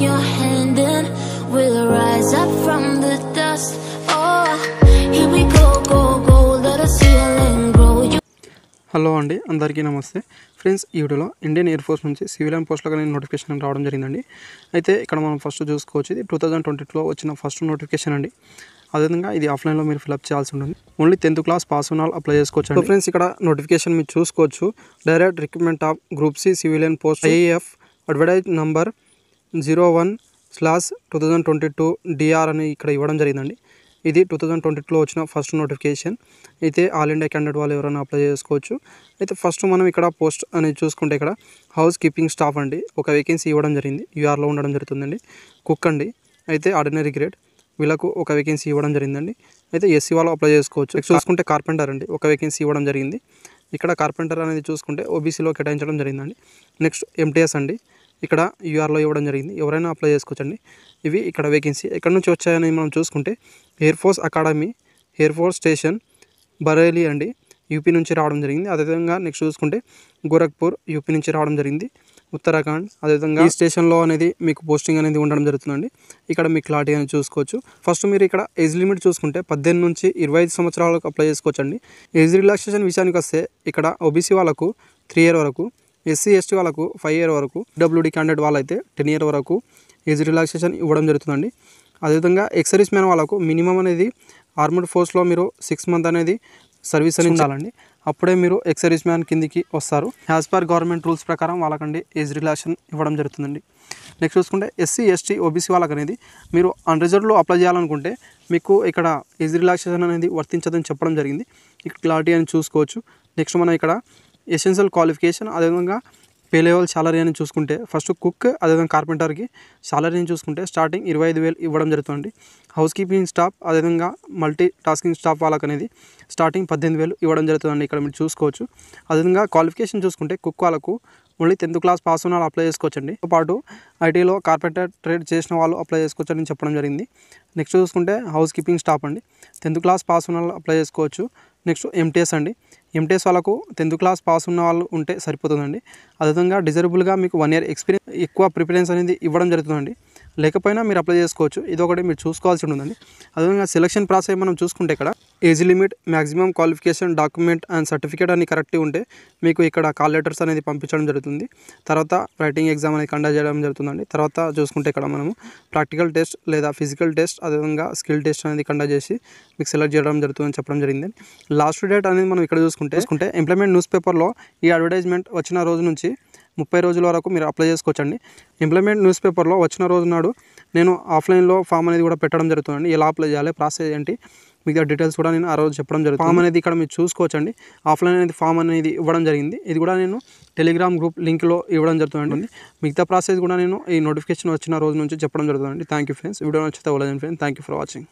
your hand and we'll rise up from the dust. Oh, here we go, go, go, let us heal and grow. Hello అండి, అందరికీ నమస్తే friends. ఈ వీడియోలో Indian air force నుంచి civilian పోస్టులకు నేను notification రావడం జరిగిందండి. అయితే ఇక్కడ మనం ఫస్ట్ చూసుకోవచ్చు, ఇది 2022లో వచ్చిన ఫస్ట్ నోటిఫికేషన్ అండి. అదేవిధంగా ఇది ఆఫ్లైన్లో మీరు ఫిల్అప్ చేయాల్సి ఉంటుంది. ఓన్లీ 10th క్లాస్ పాస్ ఉన్న వాళ్ళు అప్లై చేసుకోవచ్చు. సో ఫ్రెండ్స్, ఇక్కడ నోటిఫికేషన్ మీరు చూసుకోవచ్చు. Direct recruitment of group C civilian post IAF advertise number 01/2022 DR అని ఇక్కడ ఇవ్వడం జరిగిందండి. ఇది 2022లో వచ్చిన ఫస్ట్ నోటిఫికేషన్. అయితే ఆల్ ఇండియా క్యాండిడేట్ వాళ్ళు ఎవరైనా అప్లై చేసుకోవచ్చు. అయితే ఫస్ట్ మనం ఇక్కడ పోస్ట్ అనేది చూసుకుంటే ఇక్కడ హౌస్ కీపింగ్ స్టాఫ్ అండి, ఒక వేకెన్సీ ఇవ్వడం జరిగింది. యూఆర్లో ఉండడం జరుగుతుందండి. కుక్ అండి, అయితే ఆర్డినరీ గ్రేడ్ వీళ్ళకు ఒక వేకెన్సీ ఇవ్వడం జరిగిందండి. అయితే ఎస్సీ వాళ్ళు అప్లై చేసుకోవచ్చు. నెక్స్ట్ చూసుకుంటే కార్పెంటర్ అండి, ఒక వేకెన్సీ ఇవ్వడం జరిగింది. ఇక్కడ కార్పెంటర్ అనేది చూసుకుంటే ఓబీసీలో కేటాయించడం జరిగిందండి. నెక్స్ట్ ఎంటీఎస్ అండి, ఇక్కడ యూఆర్లో ఇవ్వడం జరిగింది. ఎవరైనా అప్లై చేసుకోవచ్చండి. ఇవి ఇక్కడ వేకెన్సీ ఎక్కడి నుంచి వచ్చాయని మనం చూసుకుంటే air force academy, air force station Bareilly అండి, యూపీ నుంచి రావడం జరిగింది. అదేవిధంగా నెక్స్ట్ చూసుకుంటే గోరఖ్పూర్ యూపీ నుంచి రావడం జరిగింది, ఉత్తరాఖండ్. అదేవిధంగా ఈ స్టేషన్లో అనేది మీకు పోస్టింగ్ అనేది ఉండడం జరుగుతుందండి. ఇక్కడ మీ క్లారిటీ అనేది చూసుకోవచ్చు. ఫస్ట్ మీరు ఇక్కడ ఏజ్ లిమిట్ చూసుకుంటే 18 నుంచి 25 సంవత్సరాలకు అప్లై చేసుకోవచ్చండి. ఏజ్ రిలాక్సేషన్ విషయానికి వస్తే ఇక్కడ ఓబీసీ వాళ్ళకు 3 years వరకు, ఎస్సీ ఎస్టీ వాళ్ళకు 5 years వరకు, డబ్ల్యూడీ క్యాండిడేట్ వాళ్ళైతే 10 years వరకు ఏజ్ రిలాక్సేషన్ ఇవ్వడం జరుగుతుందండి. అదేవిధంగా ఎక్సర్వీస్ మ్యాన్ వాళ్ళకు మినిమం అనేది ఆర్మడ్ ఫోర్స్లో మీరు 6 months అనేది సర్వీస్ అని ఉండాలండి. అప్పుడే మీరు ఎక్సర్వీస్ మ్యాన్ కిందికి వస్తారు. యాజ్ పర్ గవర్నమెంట్ రూల్స్ ప్రకారం వాళ్ళకండి ఏజ్ రిలాక్సేషన్ ఇవ్వడం జరుగుతుందండి. నెక్స్ట్ చూసుకుంటే ఎస్సీ ఎస్టీ ఓబీసీ వాళ్ళకి అనేది మీరు అన్రిజర్వ్డ్లో అప్లై చేయాలనుకుంటే మీకు ఇక్కడ ఏజ్ రిలాక్సేషన్ అనేది వర్తించదని చెప్పడం జరిగింది. ఇక్కడ క్లారిటీ అని చూసుకోవచ్చు. నెక్స్ట్ మనం ఇక్కడ ఎసెన్షియల్ క్వాలిఫికేషన్, అదేవిధంగా పే లెవెల్ సాలరీ అని చూసుకుంటే ఫస్ట్ కుక్, అదేవిధంగా కార్పెంటర్కి సాలరీని చూసుకుంటే స్టార్టింగ్ 25,000 ఇవ్వడం జరుగుతుంది. హౌస్ కీపింగ్ స్టాఫ్, అదేవిధంగా మల్టీ టాస్కింగ్ స్టాఫ్ వాళ్ళకి అనేది స్టార్టింగ్ 18,000 ఇవ్వడం జరుగుతుందండి. ఇక్కడ మీరు చూసుకోవచ్చు. అదేవిధంగా క్వాలిఫికేషన్ చూసుకుంటే కుక్ వాళ్ళకు ఓన్లీ 10th క్లాస్ పాస్ ఉన్న వాళ్ళు అప్లై చేసుకోవచ్చండి. పాటు ఐటీలో కార్పెంటర్ ట్రేడ్ చేసిన వాళ్ళు అప్లై చేసుకోవచ్చని చెప్పడం జరిగింది. నెక్స్ట్ చూసుకుంటే హౌస్ కీపింగ్ స్టాఫ్ అండి, 10th క్లాస్ పాస్ ఉన్న వాళ్ళు అప్లై చేసుకోవచ్చు. నెక్స్ట్ ఎంటీఎస్ అండి, ఎంటీఎస్ వాళ్ళకు 10th క్లాస్ పాస్ ఉన్న వాళ్ళు ఉంటే సరిపోతుందండి. అదేవిధంగా డిజరబుల్గా మీకు 1 year ఎక్స్పీరియన్స్, ఎక్కువ ప్రిఫరెన్స్ అనేది ఇవ్వడం జరుగుతుందండి. లేకపోయినా మీరు అప్లై చేసుకోవచ్చు. ఇదొకటి మీరు చూసుకోవాల్సి ఉంటుందండి. అదేవిధంగా సెలక్షన్ ప్రాసెస్ మనం చూసుకుంటే ఇక్కడ age limit, maximum qualification, document and certificate అని కరెక్ట్గా ఉంటే మీకు ఇక్కడ కాల్ లెటర్స్ అనేది పంపించడం జరుగుతుంది. తర్వాత రైటింగ్ ఎగ్జామ్ అనేది కండక్ట్ చేయడం జరుగుతుందండి. తర్వాత చూసుకుంటే ఇక్కడ మనము ప్రాక్టికల్ టెస్ట్ లేదా ఫిజికల్ టెస్ట్, అదేవిధంగా స్కిల్ టెస్ట్ అనేది కండక్ట్ చేసి మీకు సెలెక్ట్ చేయడం జరుగుతుందని చెప్పడం జరిగింది. లాస్ట్ డేట్ అనేది మనం ఇక్కడ చూసుకుంటే ఎంప్లాయ్మెంట్ న్యూస్ పేపర్లో ఈ అడ్వర్టైజ్మెంట్ వచ్చిన రోజు నుంచి 30 రోజుల వరకు మీరు అప్లై చేసుకోవచ్చండి. ఎంప్లాయ్మెంట్ న్యూస్ పేపర్లో వచ్చిన రోజు నాడు నేను ఆఫ్లైన్లో ఫామ్ అనేది కూడా పెట్టడం జరుగుతుందండి. ఎలా అప్లై చేయాలి, ప్రాసెస్ ఏంటి, మిగతా డీటెయిల్స్ కూడా నేను ఆ రోజు చెప్పడం జరుగుతుంది. ఫామ్ అనేది ఇక్కడ మీరు చూసుకోవచ్చండి. ఆఫ్లైన్ అనేది ఫామ్ అనేది ఇవ్వడం జరిగింది. ఇది కూడా నేను టెలిగ్రామ్ గ్రూప్ లింక్లో ఇవ్వడం జరుగుతుంది. మిగతా ప్రాసెస్ కూడా నేను ఈ నోటిఫికేషన్ వచ్చిన రోజు నుంచి చెప్పడం జరుగుతుందండి. Thank you friends. వీడియో నచ్చితే friends. Thank you for watching.